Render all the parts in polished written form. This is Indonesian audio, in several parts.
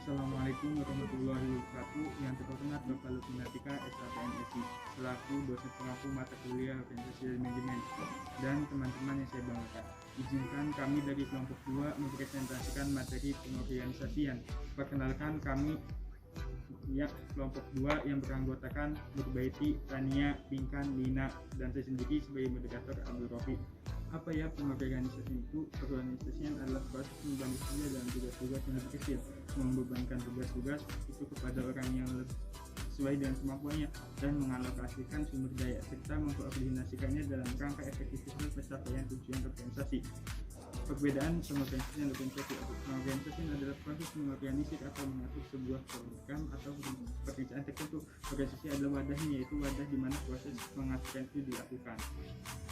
Assalamualaikum warahmatullahi wabarakatuh. Yang terhormat Bapak Lutfi SHPNSI selaku dosen pengampu mata kuliah Organisasi dan Manajemen dan teman-teman yang saya banggakan. Izinkan kami dari kelompok 2 mempresentasikan materi pengorganisasian. Perkenalkan, kami kelompok 2 yang beranggotakan Nurbaiti, Tania, Pinkan, Lina, dan saya sendiri sebagai moderator Abdul Rofi. Apa ya pengorganisasian itu? Pengorganisasian adalah proses membagi kerja dalam tugas-tugas yang lebih kecil, membebankan tugas-tugas itu kepada orang yang sesuai dengan kemampuannya dan mengalokasikan sumber daya serta mengkoordinasikannya dalam rangka efektivitas pencapaian tujuan organisasi. Perbedaan pengorganisasian dan organisasi. Pengorganisasian adalah proses mengorganisir atau mengatur sebuah program atau pekerjaan tertentu. Organisasi adalah wadahnya, yaitu wadah di mana proses mengaturkan itu dilakukan.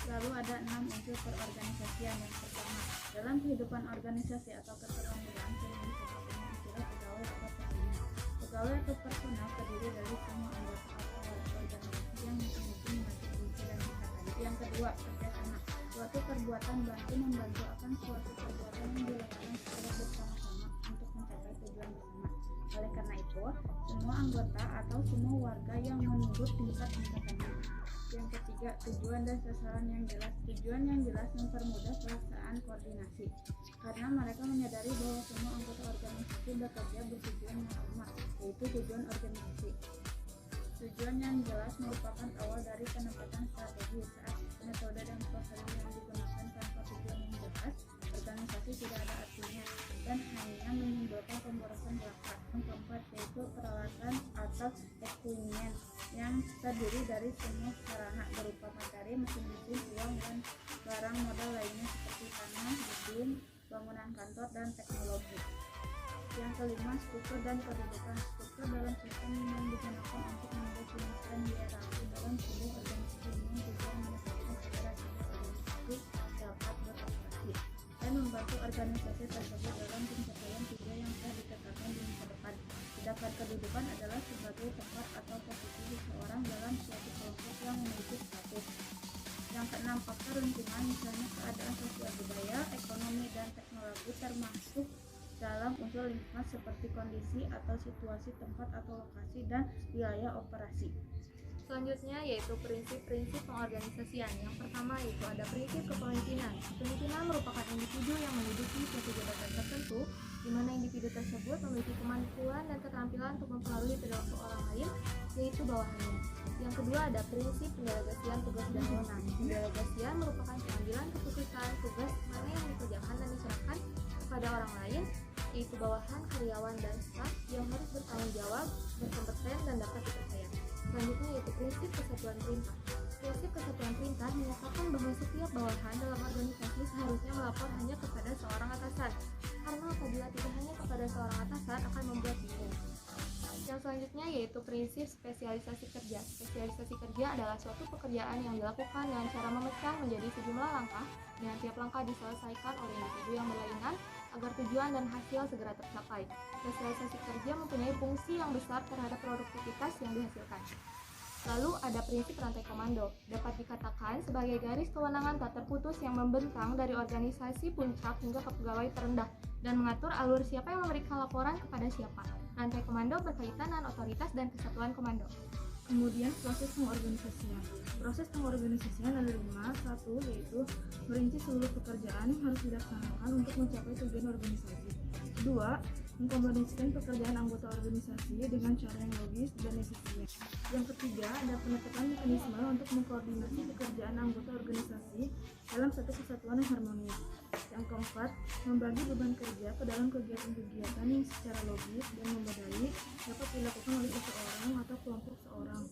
Lalu ada 6 unsur perorganisasian. Yang pertama, dalam kehidupan organisasi atau keterampilan sering disebut dengan istilah pegawai atau personal. Pegawai atau personal terdiri dari semua anggota atau organisasi yang memiliki fungsi dan tingkatan. Yang kedua, kerjasama. Suatu perbuatan membantu akan suatu perbuatan yang dilakukan secara bersama-sama untuk mencapai tujuan bersama. Oleh karena itu, semua anggota atau semua warga yang menurut tingkatannya. Yang ketiga, tujuan dan sasaran yang jelas. Tujuan yang jelas mempermudah pelaksanaan koordinasi karena mereka menyadari bahwa semua anggota organisasi bekerja bertujuan yang sama, yaitu tujuan organisasi. Tujuan yang jelas merupakan awal dari penempatan strategi. Saat metode dan prosedur yang digunakan tanpa tujuan yang jelas, organisasi tidak ada artinya dan hanya menimbulkan pemborosan belaka. Yang keempat, yaitu peralatan atau equipment yang terdiri dari semua sarana berupa materi, mesin-mesin, uang, dan barang modal lainnya seperti tanah, gedung, bangunan kantor, dan teknologi. Yang kelima, struktur dan kedudukan. Struktur dalam sistem yang digunakan untuk mendefinisikan hierarki dalam sebuah organisasi dengan tujuan menetapkan segala sebuah organisasi dapat beroperasi dan membantu organisasi tersebut dalam pencapaian tujuan yang telah ditetapkan di masa depan. Sedangkan kedudukan adalah sebagai tempat atau posisi seseorang dalam suatu kelompok yang memiliki status. Yang keenam, faktor lingkungan, misalnya keadaan sosial, budaya, ekonomi, dan teknologi termasuk dalam unsur lingkungan seperti kondisi atau situasi tempat atau lokasi dan wilayah operasi. Selanjutnya yaitu prinsip-prinsip pengorganisasian. Yang pertama yaitu ada prinsip kepemimpinan. Kepemimpinan merupakan individu yang menduduki suatu jabatan tertentu, di mana individu tersebut memiliki kemampuan dan keterampilan untuk mempengaruhi perilaku orang lain, yaitu bawahannya. Yang kedua ada prinsip pendelegasian tugas dan wewenang. Pendelegasian merupakan pengambilan keputusan tugas mana yang dikerjakan dan diserahkan kepada orang lain, yaitu bawahan, karyawan, dan staf yang harus bertanggung jawab, berkompeten, dan dapat dipercaya. Selanjutnya yaitu prinsip kesatuan perintah. Prinsip kesatuan perintah menyatakan bahwa setiap bawahan dalam organisasi seharusnya melapor hanya kepada seorang atasan, karena apabila tidak hanya kepada seorang atasan akan membuat bingung. Yang selanjutnya yaitu prinsip spesialisasi kerja. Spesialisasi kerja adalah suatu pekerjaan yang dilakukan dengan cara memecah menjadi sejumlah langkah, dengan tiap langkah diselesaikan oleh individu yang berlainan agar tujuan dan hasil segera tercapai. Spesialisasi kerja mempunyai fungsi yang besar terhadap produktivitas yang dihasilkan. Lalu ada prinsip rantai komando. Dapat dikatakan sebagai garis kewenangan tak terputus yang membentang dari organisasi puncak hingga ke pegawai terendah dan mengatur alur siapa yang memberikan laporan kepada siapa. Rantai komando berkaitan dengan otoritas dan kesatuan komando. Kemudian proses pengorganisasian. Proses pengorganisasian ada 5. 1. Yaitu merinci seluruh pekerjaan yang harus dilaksanakan untuk mencapai tujuan organisasi. 2. Mengkombinasikan pekerjaan anggota organisasi dengan cara yang logis dan efisien. Yang ketiga, ada penetapan mekanisme untuk mengkoordinasi pekerjaan anggota organisasi dalam satu kesatuan yang harmonis. Yang keempat, membagi beban kerja ke dalam kegiatan-kegiatan yang secara logis dan memadai dapat dilakukan oleh seseorang atau kelompok seorang.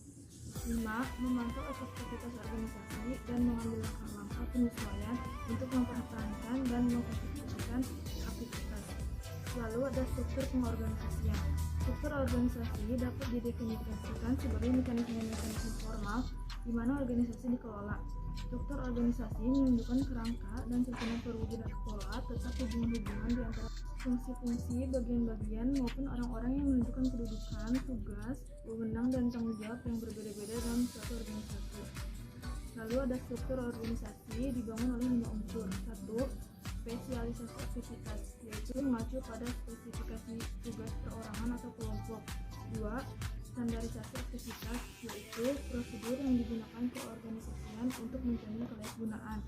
5. Memantau efektivitas organisasi dan mengambil langkah-langkah penyesuaian untuk mempertahankan dan mengefektifkan aktivitas. Lalu ada struktur pengorganisasian. Struktur organisasi dapat didefinisikan sebagai mekanisme-mekanisme formal di mana organisasi dikelola. Struktur organisasi menunjukkan kerangka dan susunan perwujudan pola tetap hubungan-hubungan di antara fungsi-fungsi, bagian-bagian maupun orang-orang yang menunjukkan kedudukan, tugas, wewenang, dan tanggung jawab yang berbeda-beda dalam suatu organisasi. Lalu ada struktur organisasi dibangun oleh 5 unsur. 1. Spesialisasi organisasi aktivitas, yaitu mengacu pada spesifikasi tugas perorangan atau kelompok. 2. Standarisasi aktivitas, yaitu prosedur yang digunakan keorganisasian untuk menjamin kelayakgunaan.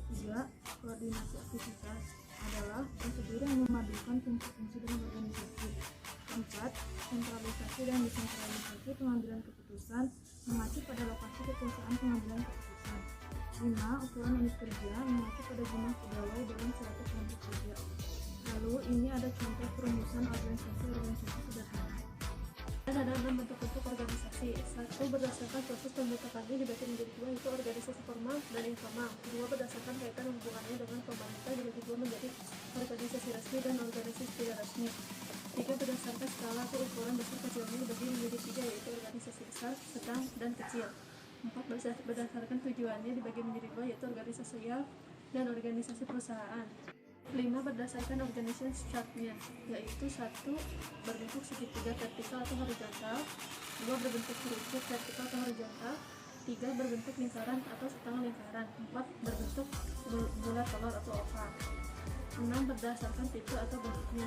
3. Koordinasi aktivitas adalah prosedur yang memadukan fungsi-fungsi dalam organisasi. 4. Sentralisasi dan desentralisasi pengambilan keputusan mengacu pada lokasi kekuasaan pengambilan keputusan. 5. Ukuran unit kerja mengacu pada jumlah pegawai dalam suatu kelompok kerja. Lalu ini ada contoh perumusan organisasi sederhana. Dan ada bentuk-bentuk organisasi. 1. Berdasarkan proses pembentukannya dibagi menjadi 2, yaitu organisasi formal dan informal. 2. Berdasarkan kaitan hubungannya dengan pemerintah dibagi 2 menjadi organisasi resmi dan organisasi tidak resmi. 3. Berdasarkan skala atau ukuran besar kecilnya dibagi menjadi 3, yaitu organisasi besar, sedang, dan kecil. 4. Berdasarkan tujuannya dibagi menjadi 2, yaitu organisasi sosial dan organisasi perusahaan. 5. Berdasarkan organization chart-nya, yaitu 1. Berbentuk segitiga vertikal atau horizontal, 2. Berbentuk kerucut vertikal atau horizontal, 3. Berbentuk lingkaran atau setengah lingkaran, 4. Berbentuk bulat telur atau oval. 6. Berdasarkan tipe atau bentuknya,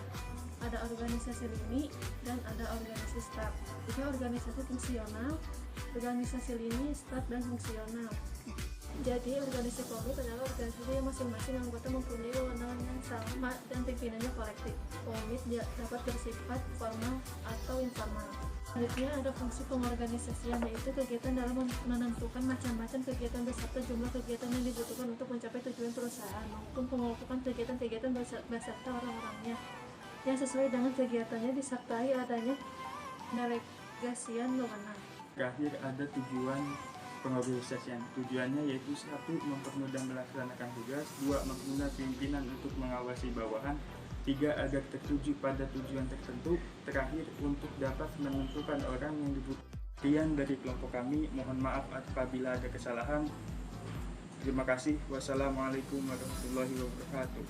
ada organisasi lini dan ada organisasi staff. 3. Organisasi fungsional, organisasi lini, staff, dan fungsional. Jadi, organisasi komit adalah organisasi yang masing-masing anggota mempunyai wewenang yang sama dan pimpinannya kolektif. Komit dapat bersifat formal atau informal. Selanjutnya ada fungsi pengorganisasian, yaitu kegiatan dalam menentukan macam-macam kegiatan beserta jumlah kegiatan yang dibutuhkan untuk mencapai tujuan perusahaan maupun pengelompokan kegiatan-kegiatan beserta orang-orangnya yang sesuai dengan kegiatannya disertai adanya delegasian wewenang. Terakhir ada tujuan pengorganisasian. Tujuannya yaitu 1. Mempermudah melaksanakan tugas, 2. Menggunakan pimpinan untuk mengawasi bawahan, 3. Agar tertuju pada tujuan tertentu, terakhir untuk dapat menentukan orang yang dibutuhkan. Sekian dari kelompok kami, mohon maaf apabila ada kesalahan. Terima kasih. Wassalamualaikum warahmatullahi wabarakatuh.